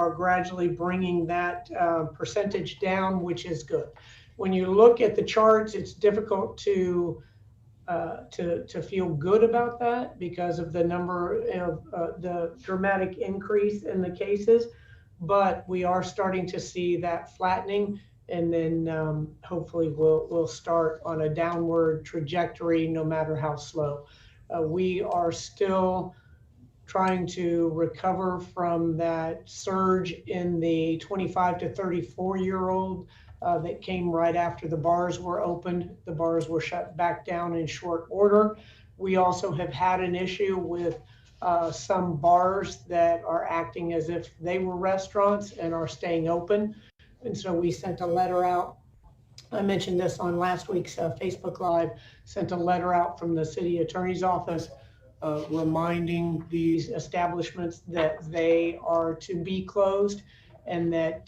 are gradually bringing that percentage down, which is good. When you look at the charts, it's difficult to feel good about that because of the number of the dramatic increase in the cases, but we are starting to see that flattening, and then hopefully we'll start on a downward trajectory no matter how slow. We are still trying to recover from that surge in the 25 to 34-year-old that came right after the bars were opened. The bars were shut back down in short order. We also have had an issue with some bars that are acting as if they were restaurants and are staying open. And so we sent a letter out. I mentioned this on last week's Facebook Live, sent a letter out from the city attorney's office reminding these establishments that they are to be closed and that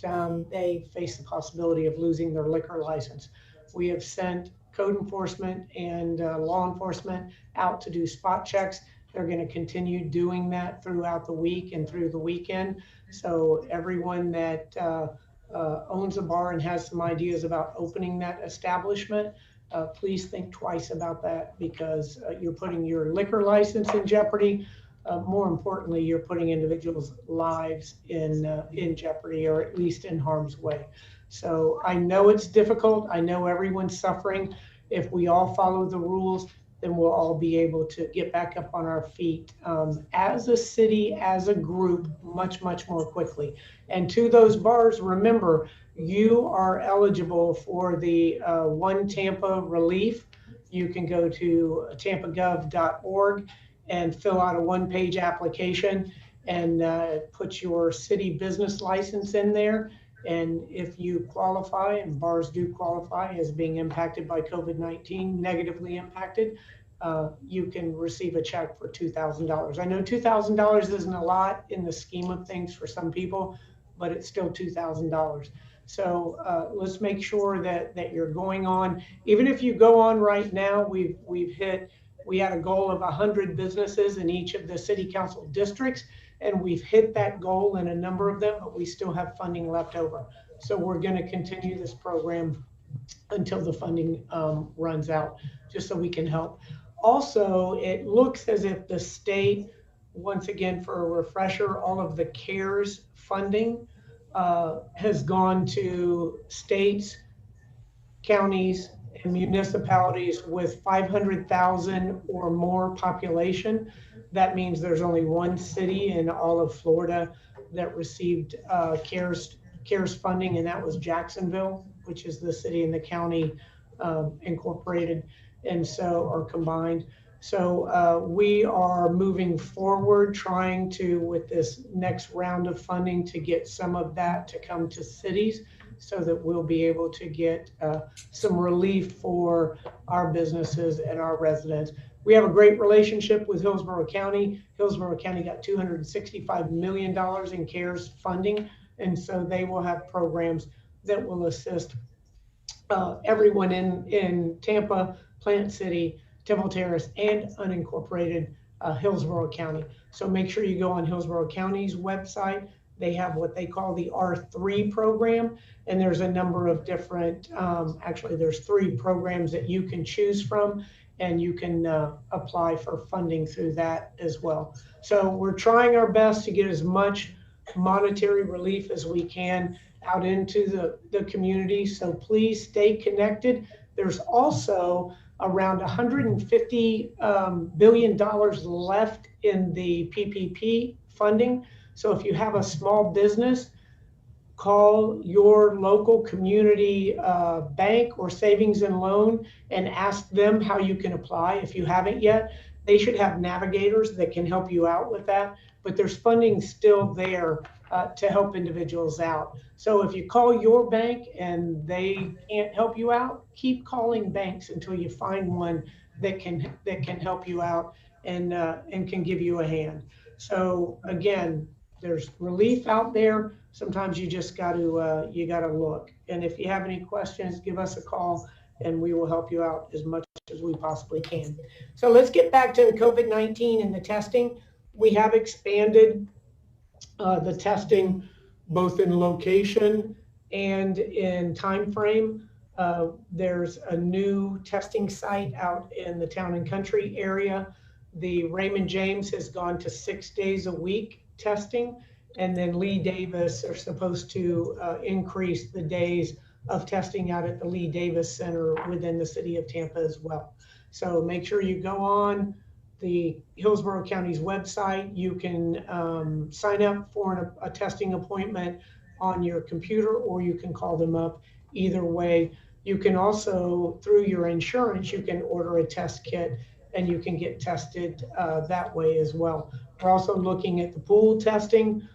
they face the possibility of losing their liquor license. We have sent code enforcement and law enforcement out to do spot checks. They're going to continue doing that throughout the week and through the weekend. So everyone that owns a bar and has some ideas about opening that establishment, please think twice about that, because you're putting your liquor license in jeopardy. More importantly, you're putting individuals' lives in jeopardy, or at least in harm's way. So I know it's difficult. I know everyone's suffering. If we all follow the rules, then we'll all be able to get back up on our feet as a city, as a group, much, much more quickly. And to those bars, remember, you are eligible for the One Tampa relief. You can go to tampagov.org and fill out a one-page application and put your city business license in there. And if you qualify, and bars do qualify as being impacted by COVID-19, negatively impacted, you can receive a check for $2,000. I know $2,000 isn't a lot in the scheme of things for some people, but it's still $2,000. So let's make sure that you're going on. Even if you go on right now, we had a goal of 100 businesses in each of the city council districts, and we've hit that goal in a number of them, but we still have funding left over. So we're going to continue this program until the funding runs out, just so we can help. Also, it looks as if the state, once again, for a refresher, all of the CARES funding has gone to states, counties, and municipalities with 500,000 or more population. That means there's only one city in all of Florida that received CARES funding, and that was Jacksonville, which is the city and the county incorporated, and so are combined. So we are moving forward, trying to, with this next round of funding, to get some of that to come to cities, so that we'll be able to get some relief for our businesses and our residents. We have a great relationship with Hillsborough County. Hillsborough County got $265 million in CARES funding, and so they will have programs that will assist everyone in Tampa, Plant City, Temple Terrace, and unincorporated Hillsborough County. So make sure you go on Hillsborough County's website. They have what they call the R3 program, and there's a number of different, actually there's 3 programs that you can choose from, and you can apply for funding through that as well. So we're trying our best to get as much monetary relief as we can out into the community. So please stay connected. There's also around $150 billion left in the PPP funding. So if you have a small business, call your local community bank or savings and loan and ask them how you can apply. If you haven't yet, they should have navigators that can help you out with that, but there's funding still there to help individuals out. So if you call your bank and they can't help you out, keep calling banks until you find one that can help you out and can give you a hand. So again, there's relief out there. Sometimes you just got to look. And if you have any questions, give us a call and we will help you out as much as we possibly can. So let's get back to COVID-19 and the testing. We have expanded the testing both in location and in time frame. There's a new testing site out in the Town and Country area. The Raymond James has gone to 6 days a week testing, and then Lee Davis are supposed to increase the days of testing out at the Lee Davis Center within the city of Tampa as well. So make sure you go on the Hillsborough County's website. You can sign up for a testing appointment on your computer, or you can call them up. Either way, you can also, through your insurance, you can order a test kit and you can get tested that way as well. We're also looking at the pool testing.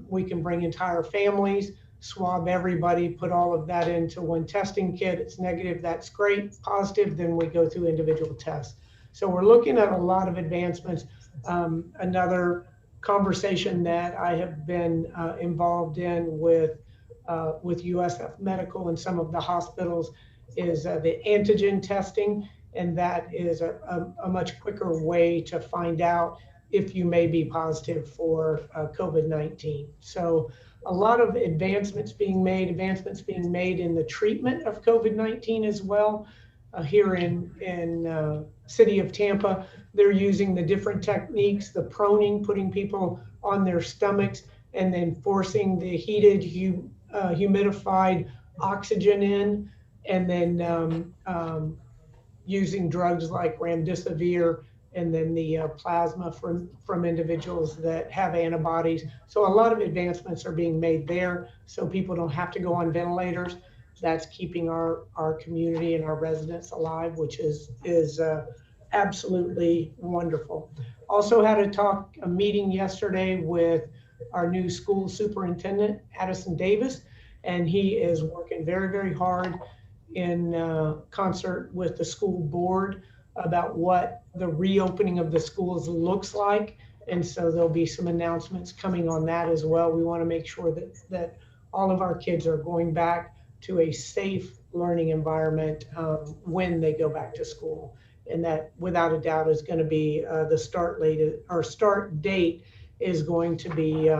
We can bring entire families, swab everybody, put all of that into one testing kit. It's negative, that's great. Positive, then we go through individual tests. So we're looking at a lot of advancements. Another conversation that I have been involved in with USF Medical and some of the hospitals is the antigen testing, and that is a much quicker way to find out if you may be positive for COVID-19. So a lot of advancements being made in the treatment of COVID-19 as well. Here in city of Tampa, they're using the different techniques, the proning, putting people on their stomachs and then forcing the heated, humidified oxygen in, and then using drugs like remdesivir, and then the plasma from individuals that have antibodies. So a lot of advancements are being made there, so people don't have to go on ventilators. That's keeping our community and our residents alive, which is absolutely wonderful. Also had a meeting yesterday with our new school superintendent, Addison Davis, and he is working very, very hard in concert with the school board about what the reopening of the schools looks like. And so there'll be some announcements coming on that as well. We want to make sure that all of our kids are going back to a safe learning environment when they go back to school. And that, without a doubt, is going to be the start date is going to be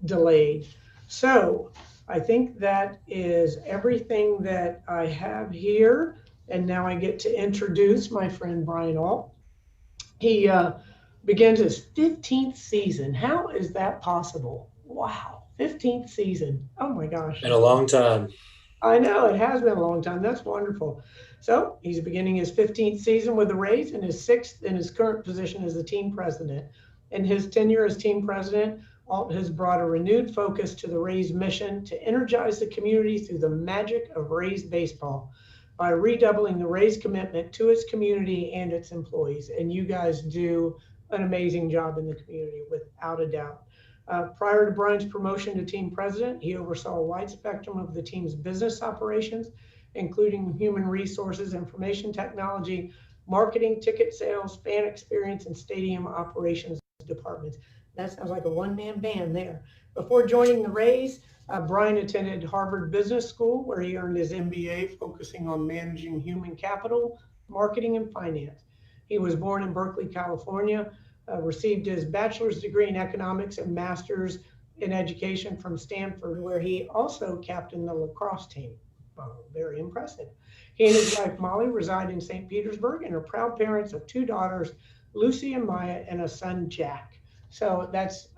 delayed. So I think that is everything that I have here. And now I get to introduce my friend Brian Alt. He begins his 15th season. How is that possible? Wow, 15th season. Oh my gosh. In a long time. I know, it has been a long time. That's wonderful. So he's beginning his 15th season with the Rays and his 6th in his current position as the team president. In his tenure as team president, Alt has brought a renewed focus to the Rays mission to energize the community through the magic of Rays baseball by redoubling the Rays commitment to its community and its employees. And you guys do an amazing job in the community, without a doubt. Prior to Brian's promotion to team president, he oversaw a wide spectrum of the team's business operations, including human resources, information technology, marketing, ticket sales, fan experience, and stadium operations departments. That sounds like a one-man band there. Before joining the Rays, Brian attended Harvard Business School, where he earned his MBA, focusing on managing human capital, marketing, and finance. He was born in Berkeley, California, received his bachelor's degree in economics and master's in education from Stanford, where he also captained the lacrosse team. Wow, very impressive. He and his wife Molly reside in St. Petersburg and are proud parents of 2 daughters, Lucy and Maya, and a son, Jack. So that's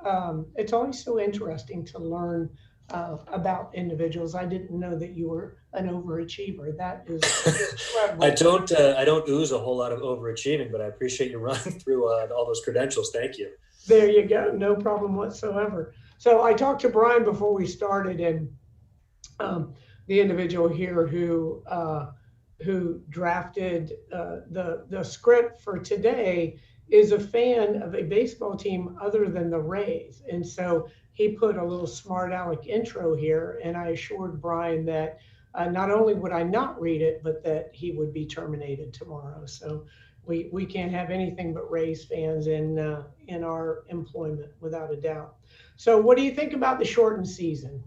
it's always so interesting to learn about individuals. I didn't know that you were an overachiever. That is incredible. I don't ooze a whole lot of overachieving, but I appreciate you running through all those credentials. Thank you. There you go. No problem whatsoever. So I talked to Brian before we started, and the individual here who drafted the script for today is a fan of a baseball team other than the Rays. And so he put a little smart aleck intro here, and I assured Brian that not only would I not read it, but that he would be terminated tomorrow. So we can't have anything but Rays fans in our employment, without a doubt. So what do you think about the shortened season?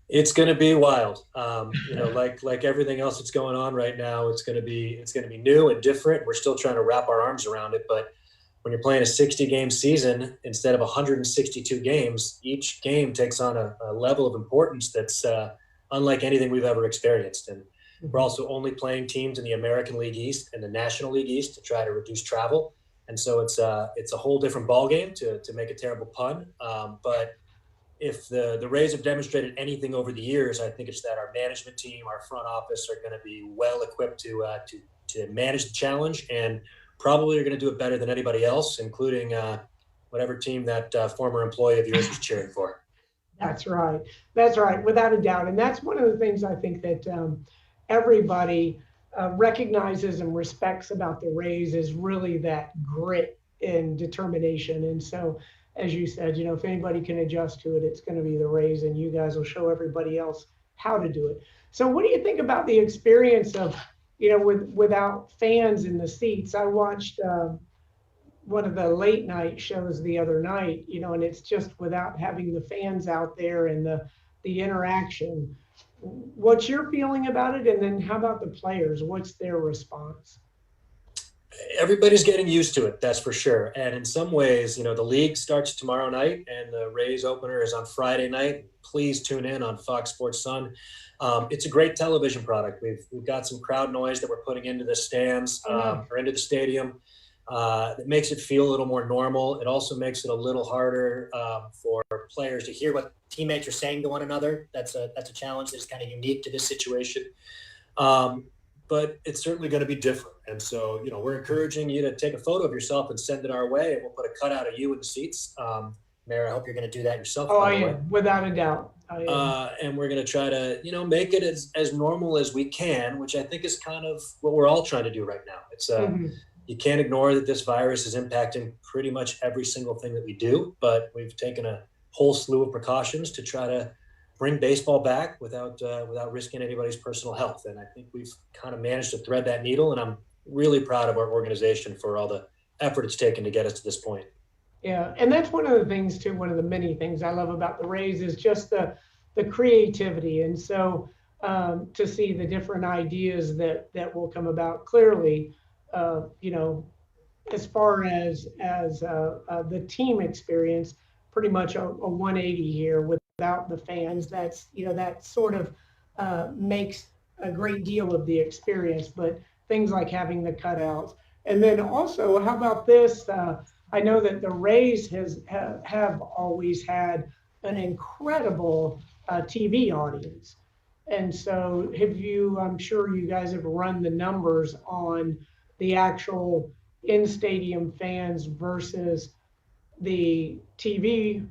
It's going to be wild. Like everything else that's going on right now, it's going to be new and different. We're still trying to wrap our arms around it, but when you're playing a 60-game season instead of 162 games, each game takes on a level of importance that's unlike anything we've ever experienced. And we're also only playing teams in the American League East and the National League East to try to reduce travel. And so it's a whole different ballgame, to make a terrible pun. But if the Rays have demonstrated anything over the years, I think it's that our management team, our front office are going to be well equipped to manage the challenge, and probably are going to do it better than anybody else, including whatever team that former employee of yours was cheering for. That's right. That's right, without a doubt. And that's one of the things I think that everybody recognizes and respects about the Rays is really that grit and determination. And so, as you said, if anybody can adjust to it, it's going to be the Rays, and you guys will show everybody else how to do it. So what do you think about the experience of, without fans in the seats? I watched one of the late night shows the other night, and it's just without having the fans out there and the interaction. What's your feeling about it? And then how about the players? What's their response? Everybody's getting used to it, that's for sure. And in some ways, the league starts tomorrow night and the Rays opener is on Friday night. Please tune in on Fox Sports Sun. It's a great television product. We've got some crowd noise that we're putting into the stands or into the stadium. That makes it feel a little more normal. It also makes it a little harder for players to hear what teammates are saying to one another. That's a challenge that's kind of unique to this situation. But it's certainly going to be different. And so, we're encouraging you to take a photo of yourself and send it our way, and we'll put a cutout of you in the seats. Mayor, I hope you're going to do that yourself. Oh, I am, without a doubt. And we're going to try to, make it as normal as we can, which I think is kind of what we're all trying to do right now. It's you can't ignore that this virus is impacting pretty much every single thing that we do, but we've taken a whole slew of precautions to try to bring baseball back without risking anybody's personal health. And I think we've kind of managed to thread that needle, and I'm really proud of our organization for all the effort it's taken to get us to this point. Yeah, and that's one of the things too, one of the many things I love about the Rays is just the creativity. And so to see the different ideas that will come about clearly, as far as the team experience, pretty much a 180 here without the fans. That's, that sort of makes a great deal of the experience, but things like having the cutouts. And then also, how about this? I know that the Rays have always had an incredible TV audience. And so I'm sure you guys have run the numbers on the actual in-stadium fans versus the TV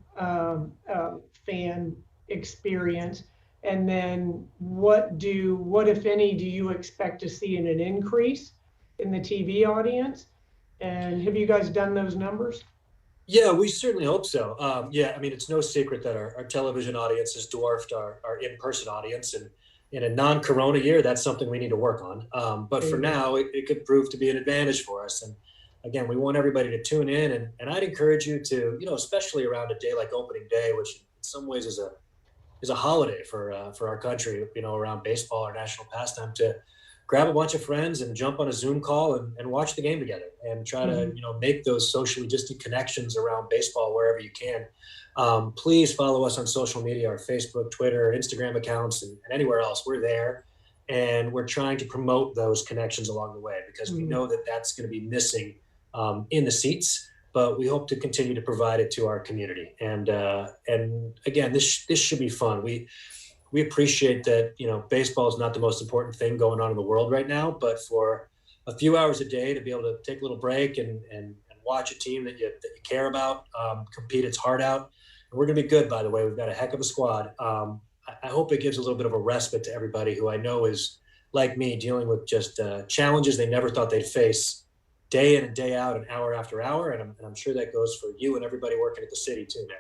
fan experience. And then what if any, do you expect to see in an increase in the TV audience? And have you guys done those numbers? Yeah, we certainly hope so. It's no secret that our television audience has dwarfed our in-person audience. And in a non-corona year, that's something we need to work on. But for now, it could prove to be an advantage for us. And again, we want everybody to tune in. And I'd encourage you to, especially around a day like opening day, which in some ways is a holiday for our country, around baseball, our national pastime, to grab a bunch of friends and jump on a Zoom call and watch the game together and try to, make those socially distant connections around baseball wherever you can. Please follow us on social media, our Facebook, Twitter, Instagram accounts, and anywhere else. We're there, and we're trying to promote those connections along the way because we know that that's going to be missing in the seats, but we hope to continue to provide it to our community. And again, this should be fun. We appreciate that, baseball is not the most important thing going on in the world right now, but for a few hours a day to be able to take a little break and watch a team that you care about compete its heart out. And we're going to be good, by the way. We've got a heck of a squad. I hope it gives a little bit of a respite to everybody who I know is, like me, dealing with just challenges they never thought they'd face day in and day out and hour after hour. And I'm sure that goes for you and everybody working at the city too, man.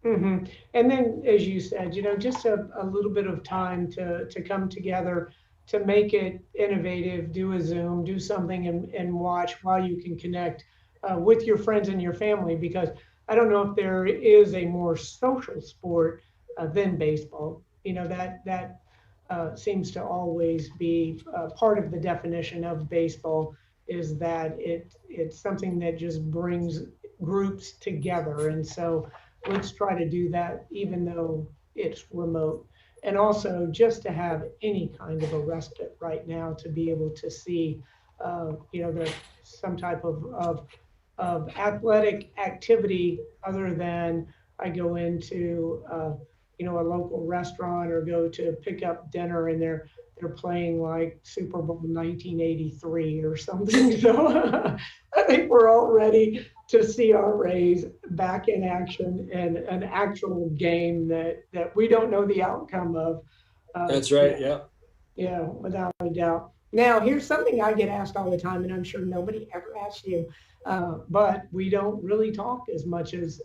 Mm-hmm. And then, as you said, just a little bit of time to come together, to make it innovative, do a Zoom, do something and watch while you can connect with your friends and your family, because I don't know if there is a more social sport than baseball. That seems to always be part of the definition of baseball is that it's something that just brings groups together. And so let's try to do that even though it's remote. And also just to have any kind of a respite right now to be able to see, some type of athletic activity other than I go into, a local restaurant or go to pick up dinner and they're playing like Super Bowl 1983 or something. So I think we're all ready to see our Rays back in action and an actual game that we don't know the outcome of. That's right. Yeah. Yeah, without a doubt. Now, here's something I get asked all the time, and I'm sure nobody ever asks you, but we don't really talk as much as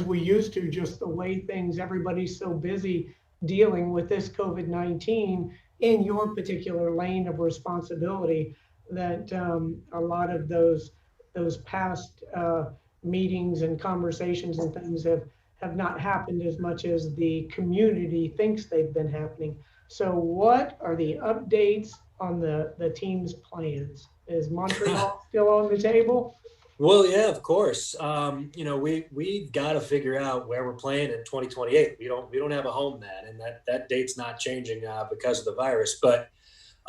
we used to. Just the way things, everybody's so busy dealing with this COVID-19 in your particular lane of responsibility that a lot of those past meetings and conversations and things have not happened as much as the community thinks they've been happening. So what are the updates on the team's plans? Is Montreal still on the table? Well, yeah, of course. We got to figure out where we're playing in 2028. We don't have a home then, and that date's not changing because of the virus. But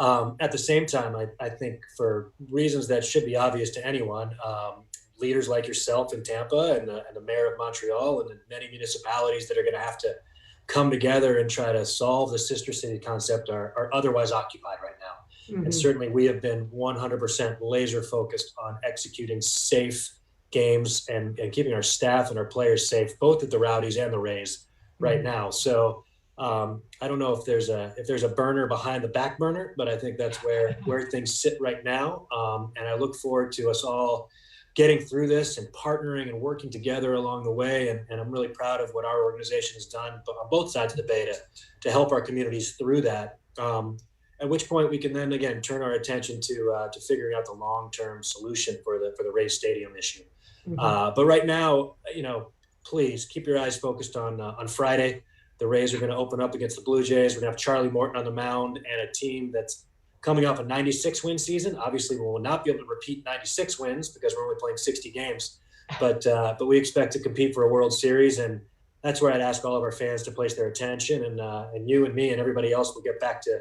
at the same time, I think for reasons that should be obvious to anyone, leaders like yourself in Tampa and the mayor of Montreal and the many municipalities that are going to have to come together and try to solve the sister city concept are otherwise occupied right now. Mm-hmm. And certainly we have been 100% laser focused on executing safe games and keeping our staff and our players safe, both at the Rowdies and the Rays right now. So I don't know if there's a burner behind the back burner, but I think that's where things sit right now. And I look forward to us all getting through this and partnering and working together along the way. And I'm really proud of what our organization has done on both sides of the bay to help our communities through that. At which point we can then again turn our attention to figuring out the long-term solution for the Rays Stadium issue. Mm-hmm. But right now, please keep your eyes focused on Friday. The Rays are going to open up against the Blue Jays. We're going to have Charlie Morton on the mound and a team that's coming off a 96-win season. Obviously, we will not be able to repeat 96 wins because we're only playing 60 games. But we expect to compete for a World Series, and that's where I'd ask all of our fans to place their attention. And you and me and everybody else will get back to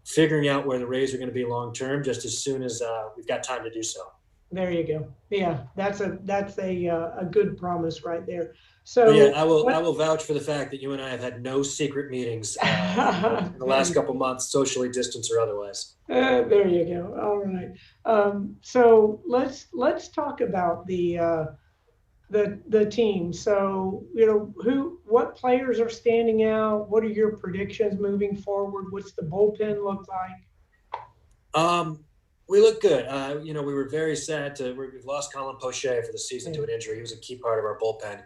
figuring out where the Rays are going to be long term just as soon as we've got time to do so. There you go. Yeah, that's a good promise right there. So yeah, I will vouch for the fact that you and I have had no secret meetings in the last couple months, socially distanced or otherwise. There you go. All right. So let's talk about the team. So what players are standing out? What are your predictions moving forward? What's the bullpen look like? We look good. We were very sad we've lost Colin Poche for the season to an injury. He was a key part of our bullpen.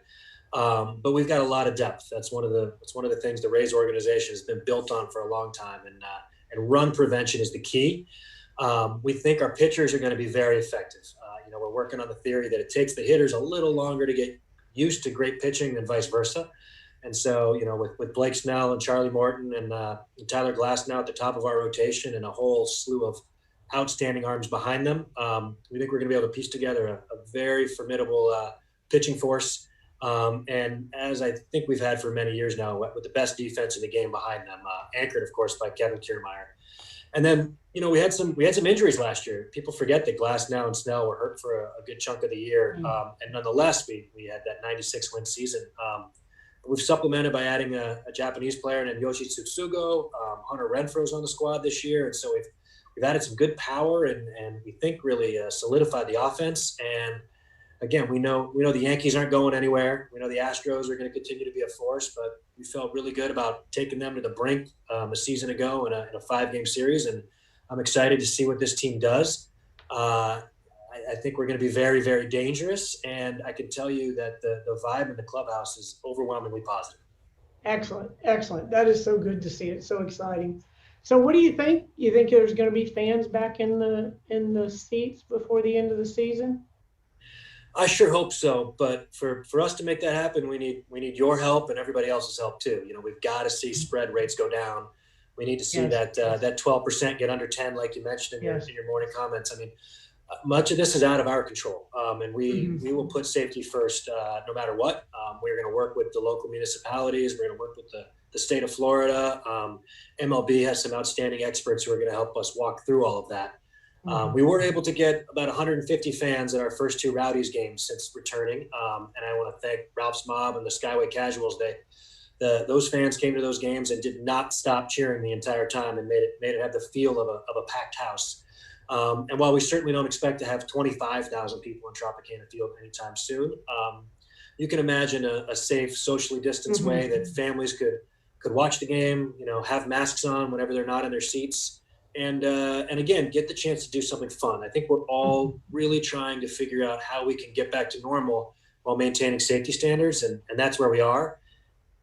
But we've got a lot of depth. That's one of the things the Rays organization has been built on for a long time, and run prevention is the key. We think our pitchers are going to be very effective. We're working on the theory that it takes the hitters a little longer to get used to great pitching than vice versa. And so, with Blake Snell and Charlie Morton and Tyler Glass now at the top of our rotation and a whole slew of outstanding arms behind them, we think we're going to be able to piece together a very formidable pitching force. And as I think we've had for many years now, with the best defense in the game behind them, anchored, of course, by Kevin Kiermaier. And then, we had some injuries last year. People forget that Glass now and Snell were hurt for a good chunk of the year. And nonetheless, we had that 96-win season. We've supplemented by adding a Japanese player named Yoshi Tsutsugo. Hunter Renfro's on the squad this year. And so we've added some good power and we think really solidified the offense. And again, we know the Yankees aren't going anywhere. We know the Astros are going to continue to be a force, but we felt really good about taking them to the brink a season ago in a 5-game series. And I'm excited to see what this team does. I think we're going to be very, very dangerous. And I can tell you that the vibe in the clubhouse is overwhelmingly positive. Excellent. That is so good to see. It's so exciting. So what do you think? You think there's going to be fans back in the seats before the end of the season? I sure hope so, but for us to make that happen, we need your help and everybody else's help too. We've got to see spread rates go down. We need to see Yes. that 12% get under 10, like you mentioned Yes. in your morning comments. I mean, much of this is out of our control, and we will put safety first no matter what. We're going to work with the local municipalities. We're going to work with the state of Florida. MLB has some outstanding experts who are going to help us walk through all of that. We were able to get about 150 fans at our first two Rowdies games since returning, and I want to thank Ralph's Mob and the Skyway Casuals. Those fans came to those games and did not stop cheering the entire time, and made it have the feel of a packed house. And while we certainly don't expect to have 25,000 people in Tropicana Field anytime soon, you can imagine a safe, socially distanced way that families could watch the game, have masks on whenever they're not in their seats, and again, get the chance to do something fun. I think we're all really trying to figure out how we can get back to normal while maintaining safety standards, and that's where we are.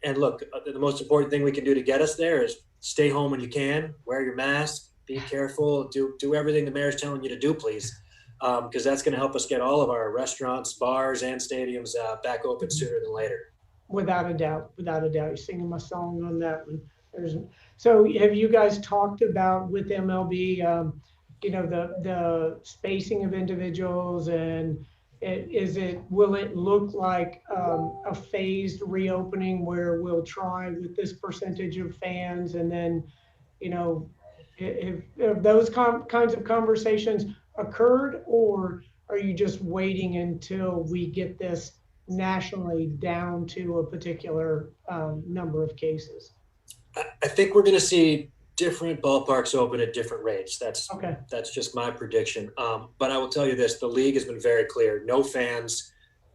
And look, the most important thing we can do to get us there is stay home when you can, wear your mask, be careful, do everything the mayor's telling you to do, please, because that's going to help us get all of our restaurants, bars, and stadiums back open sooner than later. Without a doubt, you're singing my song on that one. So have you guys talked about with MLB, the spacing of individuals, and will it look like a phased reopening where we'll try with this percentage of fans, and then, if those kinds of conversations occurred, or are you just waiting until we get this nationally down to a particular number of cases? I think we're going to see different ballparks open at different rates. That's just my prediction. But I will tell you this, the league has been very clear. No fans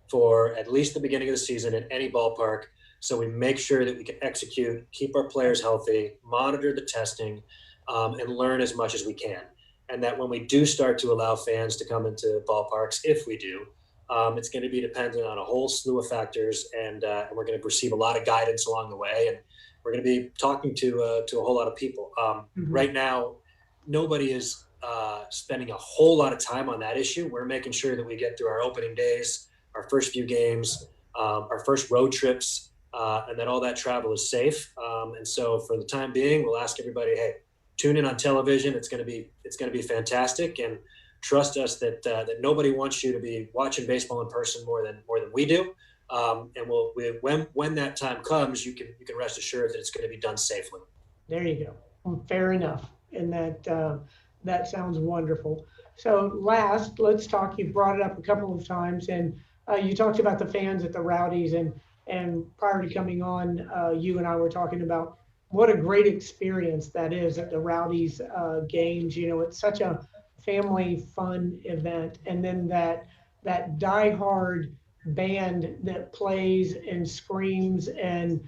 for at least the beginning of the season in any ballpark. So we make sure that we can execute, keep our players healthy, monitor the testing, and learn as much as we can. And that when we do start to allow fans to come into ballparks, if we do, it's going to be dependent on a whole slew of factors, and we're going to receive a lot of guidance along the way, and we're going to be talking to a whole lot of people. Right now, nobody is spending a whole lot of time on that issue. We're making sure that we get through our opening days, our first few games, our first road trips, and that all that travel is safe. And so for the time being, we'll ask everybody, hey, tune in on television. It's going to be fantastic, and trust us that nobody wants you to be watching baseball in person more than we do. And when that time comes, you can rest assured that it's going to be done safely. There you go. Well, fair enough, and that sounds wonderful. So let's talk. You brought it up a couple of times, and you talked about the fans at the Rowdies, and prior to coming on, you and I were talking about what a great experience that is at the Rowdies games. It's such a family fun event, and then that diehard band that plays and screams and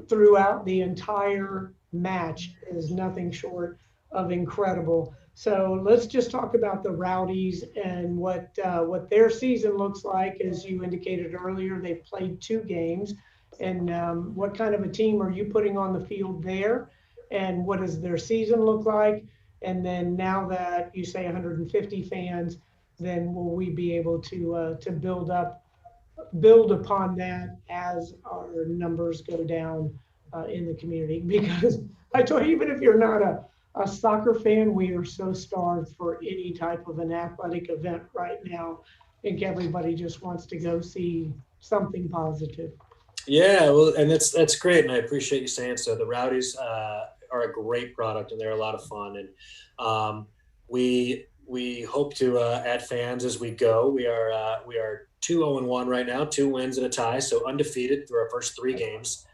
throughout the entire match is nothing short of incredible. So let's just talk about the Rowdies and what their season looks like. As you indicated earlier, they've played 2 games. And what kind of a team are you putting on the field there? And what does their season look like? And then now that you say 150 fans, then will we be able to build upon that as our numbers go down in the community? Because I told you, even if you're not a soccer fan, we are so starved for any type of an athletic event right now. I think everybody just wants to go see something positive. Yeah, well, and that's great, and I appreciate you saying so. The Rowdies are a great product, and they're a lot of fun, and we hope to add fans as we go. We are 2-0-1 right now, 2 wins and a tie, so undefeated through our first 3 games.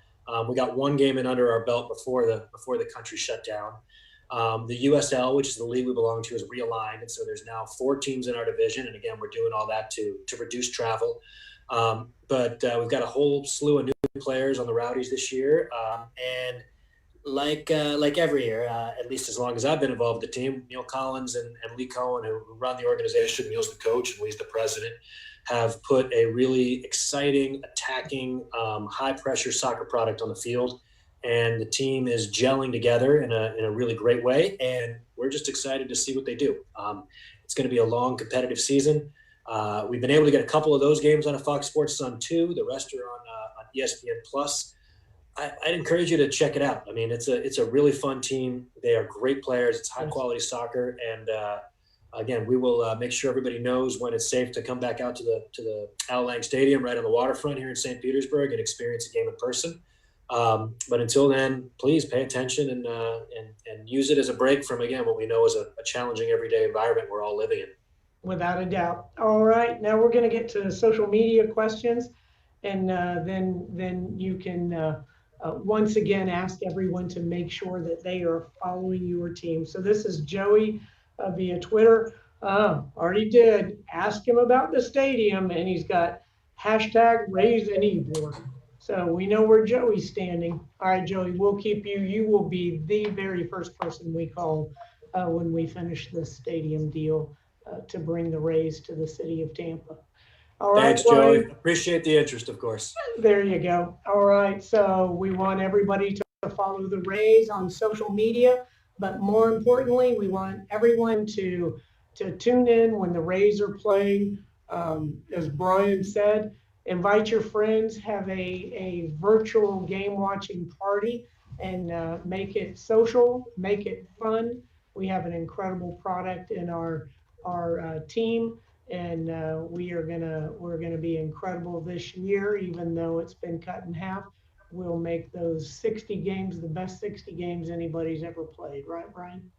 We got 1 game in under our belt before the country shut down. The USL, which is the league we belong to, is realigned, and so there's now 4 teams in our division, and again, we're doing all that to reduce travel. But we've got a whole slew of new players on the Rowdies this year, and like every year, at least as long as I've been involved with the team, Neil Collins and Lee Cohen, who run the organization, Neil's the coach and Lee's the president, have put a really exciting, attacking, high-pressure soccer product on the field, and the team is gelling together in a really great way, and we're just excited to see what they do. It's going to be a long, competitive season. We've been able to get a couple of those games on a Fox Sports Sun 2. The rest are on ESPN Plus. I'd encourage you to check it out. I mean, it's a really fun team. They are great players. It's high quality soccer, and again, we will make sure everybody knows when it's safe to come back out to the Al Lang Stadium right on the waterfront here in St. Petersburg and experience a game in person. But until then, please pay attention and use it as a break from, again, what we know is a challenging everyday environment we're all living in. Without a doubt. All right, now we're going to get to social media questions, and then you can once again ask everyone to make sure that they are following your team. So this is Joey via Twitter. Already did. Ask him about the stadium, and he's got hashtag raise an e-board. So we know where Joey's standing. All right, Joey, we'll keep you. You will be the very first person we call when we finish this stadium deal to bring the Rays to the city of Tampa. All right, thanks, Joey. Appreciate the interest, of course. There you go. All right, so we want everybody to follow the Rays on social media, but more importantly, we want everyone to tune in when the Rays are playing. As Brian said, invite your friends, have a virtual game watching party, and make it social, make it fun. We have an incredible product in our team, and we're gonna be incredible this year, even though it's been cut in half. We'll make those 60 games the best 60 games anybody's ever played, right, Brian?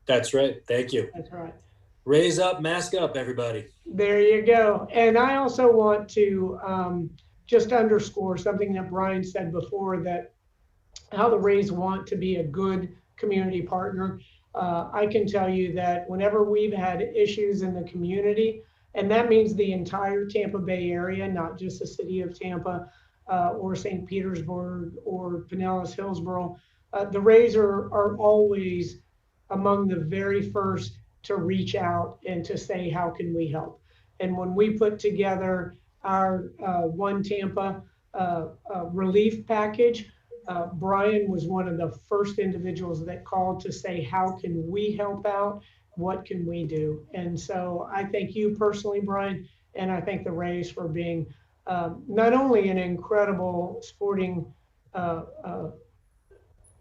That's right. Thank you. That's right. Raise up, mask up, everybody. There you go. And I also want to just underscore something that Brian said before, that how the Rays want to be a good community partner. I can tell you that whenever we've had issues in the community, and that means the entire Tampa Bay area, not just the city of Tampa or St. Petersburg or Pinellas, Hillsborough, the Rays are always among the very first to reach out and to say, how can we help? And when we put together our One Tampa relief package, Brian was one of the first individuals that called to say, how can we help out? What can we do? And so I thank you personally, Brian, and I thank the Rays for being not only an incredible sporting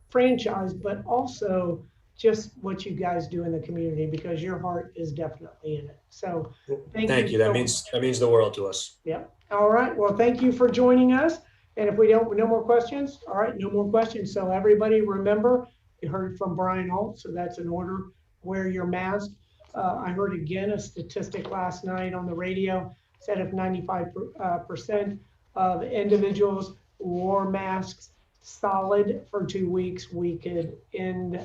franchise, but also just what you guys do in the community, because your heart is definitely in it. So thank you. That means the world to us. Yeah. All right. Well, thank you for joining us. And if we don't, no more questions. All right, no more questions. So everybody remember, you heard from Brian Holt, so that's an order. Wear your mask. I heard again a statistic last night on the radio, said if 95% of individuals wore masks solid for 2 weeks, we could end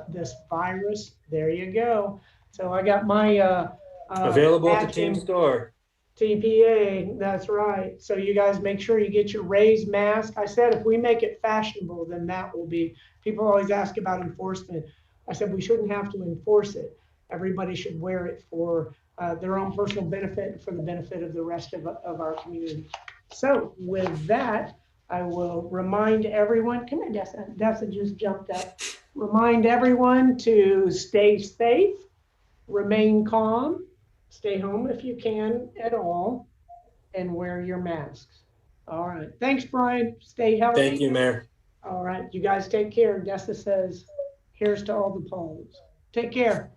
this virus. There you go. So I got my available at the team store. TPA, that's right. So you guys make sure you get your Rays mask. I said if we make it fashionable, then that will be, people always ask about enforcement. I said we shouldn't have to enforce it. Everybody should wear it for their own personal benefit and for the benefit of the rest of our community. So with that, I will remind everyone, come here, Dessa. Dessa just jumped up. Remind everyone to stay safe, remain calm, stay home if you can at all, and wear your masks. All right. Thanks, Brian. Stay healthy. Thank you, Mayor. All right. You guys take care. Dessa says, here's to all the polls. Take care.